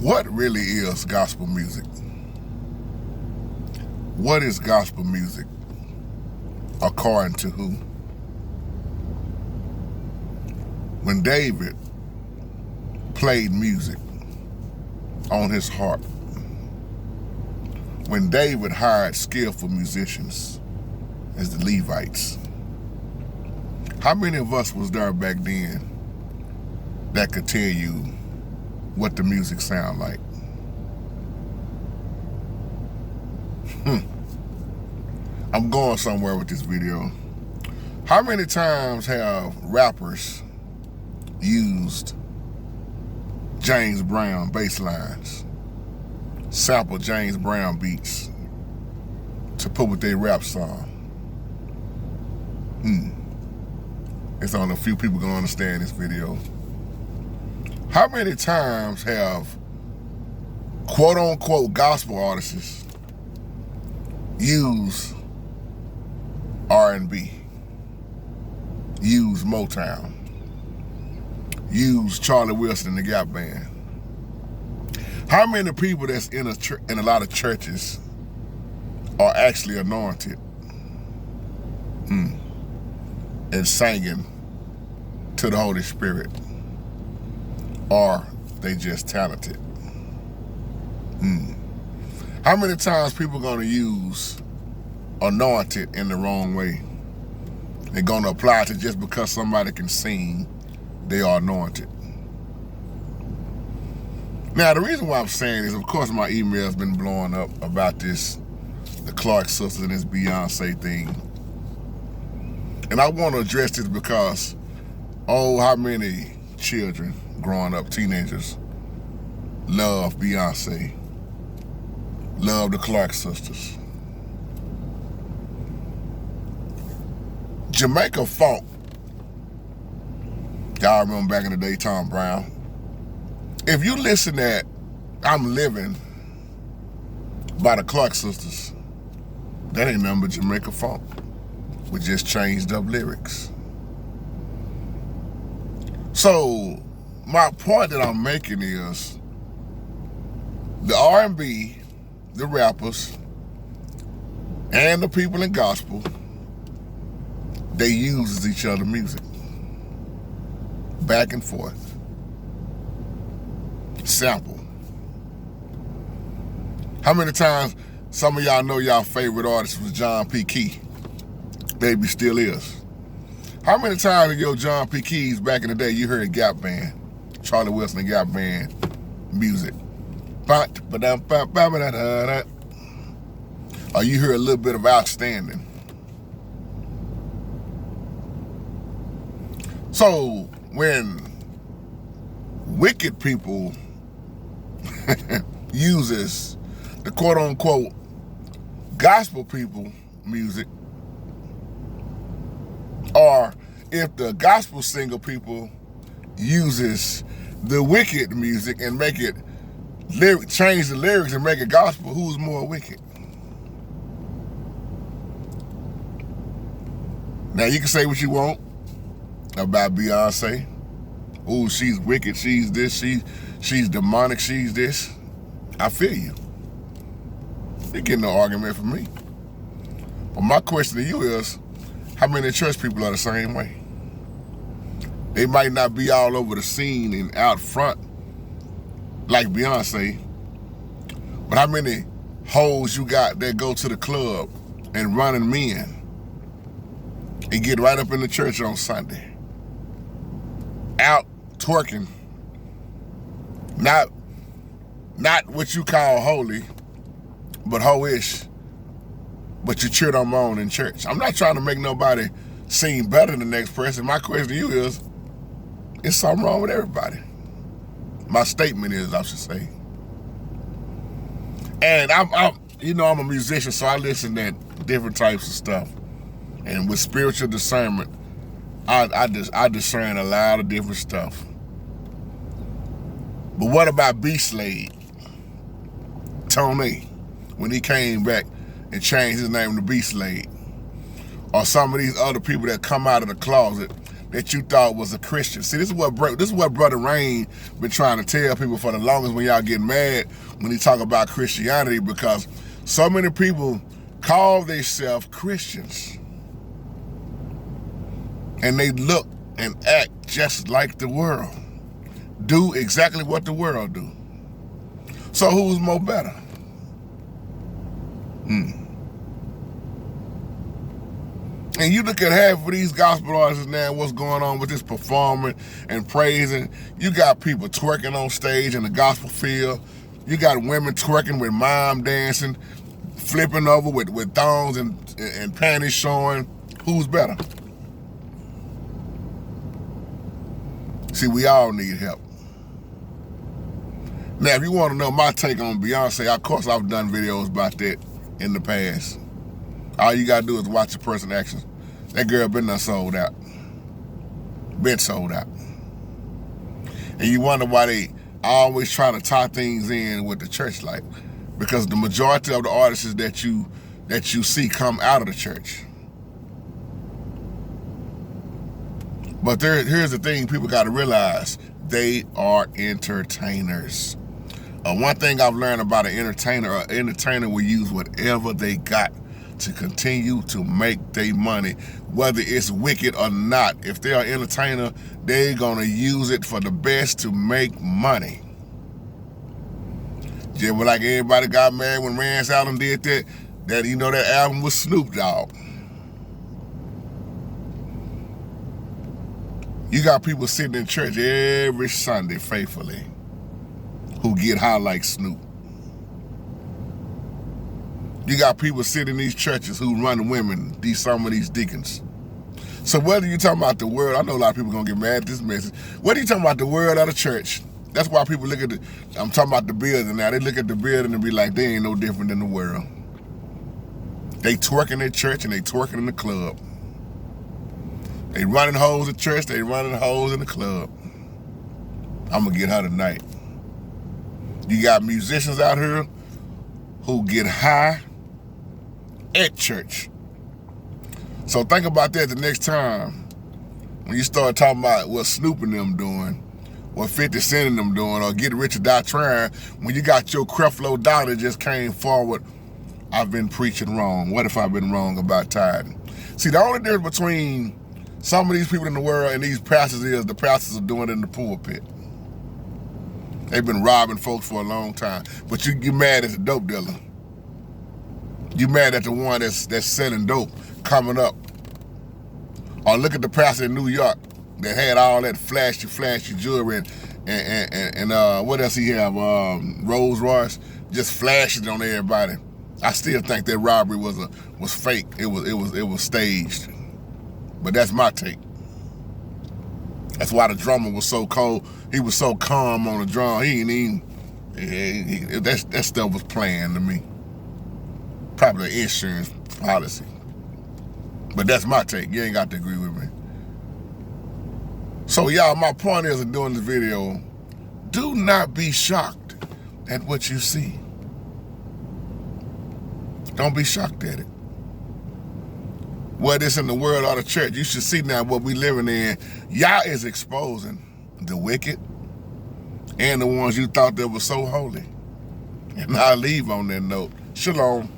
What really is gospel music? What is gospel music? According to who? When David played music on his harp, when David hired skillful musicians as the Levites, how many of us was there back then that could tell you what the music sound like? I'm going somewhere with this video. How many times have rappers used James Brown bass lines, sample James Brown beats to put with their rap song? It's only a few people gonna understand this video. How many times have quote-unquote gospel artists use R&B, use Motown, use Charlie Wilson and the Gap Band? How many people that's in a lot of churches are actually anointed and singing to the Holy Spirit? Or they just talented? How many times people gonna use anointed in the wrong way? They're gonna apply to just because somebody can sing, they are anointed. Now, the reason why I'm saying this, of course, my email's been blowing up about this, the Clark sisters and this Beyonce thing. And I want to address this because, how many children growing up, teenagers, love Beyonce, love the Clark sisters. Jamaica Funk, y'all remember back in the day, Tom Brown? If you listen to I'm Living by the Clark sisters, that ain't nothing but Jamaica Funk with just changed up lyrics. So my point that I'm making is the R&B, the rappers, and the people in gospel, they use each other's music back and forth. Sample. How many times some of y'all know y'all favorite artist was John P. Key? Maybe still is. How many times in your John P. Keys back in the day you heard Gap Band, Charlie Wilson and Gap Band music? Or you hear a little bit of Outstanding? So when wicked people uses the quote-unquote gospel people music, or if the gospel singer people uses the wicked music and make it change the lyrics and make it gospel, who's more wicked? Now you can say what you want about Beyonce. Ooh, she's wicked, she's this, she's demonic, she's this. I feel you. You're getting no argument from me. But my question to you is, how many church people are the same way? They might not be all over the scene and out front like Beyonce, but how many hoes you got that go to the club and running men and get right up in the church on Sunday, out twerking, not what you call holy, but ho-ish, but you cheer them on in church? I'm not trying to make nobody seem better than the next person. My question to you is something wrong with everybody? My statement is, I should say. And I'm a musician, so I listen to different types of stuff. And with spiritual discernment, I discern a lot of different stuff. But what about B-Slade? Tony, when he came back and changed his name to B-Slade. Or some of these other people that come out of the closet that you thought was a Christian. See, this is what Brother Rain been trying to tell people for the longest when y'all get mad when he talk about Christianity, because so many people call themselves Christians and they look and act just like the world, do exactly what the world do. So who's more better? And you look at half of these gospel artists now, what's going on with this performing and praising. You got people twerking on stage in the gospel field. You got women twerking with mime dancing, flipping over with thongs and panties showing. Who's better? See, we all need help. Now, if you want to know my take on Beyonce, of course I've done videos about that in the past. All you gotta do is watch the person's actions. That girl been done sold out. Been sold out. And you wonder why they always try to tie things in with the church life. Because the majority of the artists that you see come out of the church. But here's the thing people gotta realize. They are entertainers. One thing I've learned about an entertainer will use whatever they got to continue to make their money, whether it's wicked or not. If they're an entertainer, they're gonna use it for the best to make money. Just like everybody got mad when Rance Allen did that you know that album was Snoop Dogg. You got people sitting in church every Sunday faithfully who get high like Snoop. You got people sitting in these churches who run women, some of these deacons. So whether you're talking about the world, I know a lot of people gonna get mad at this message. Whether you're talking about the world or the church, that's why people look at I'm talking about the building now. They look at the building and be like, they ain't no different than the world. They twerking at church and they twerking in the club. They running hoes at church, they running hoes in the club. I'm gonna get her tonight. You got musicians out here who get high at church. So think about that the next time when you start talking about what Snoop and them doing, what 50 Cent and them doing, or Get Rich or Die Trying, when you got your Creflo Dollar just came forward, I've been preaching wrong. What if I've been wrong about tithing? See, the only difference between some of these people in the world and these pastors is the pastors are doing it in the pulpit. They've been robbing folks for a long time. But you get mad at the dope dealer. You mad at the one that's selling dope coming up. Or look at the pastor in New York that had all that flashy jewelry and what else he have? Rolls Royce, just flashing on everybody. I still think that robbery was fake. It was staged. But that's my take. That's why the drummer was so cold. He was so calm on the drum. He ain't even, that stuff was playing to me. Probably an insurance policy. But that's my take. You ain't got to agree with me. So y'all, my point is in doing this video, do not be shocked at what you see. Don't be shocked at it. Whether it's in the world or the church, you should see now what we living in. Y'all is exposing the wicked and the ones you thought that were so holy. And I'll leave on that note. Shalom.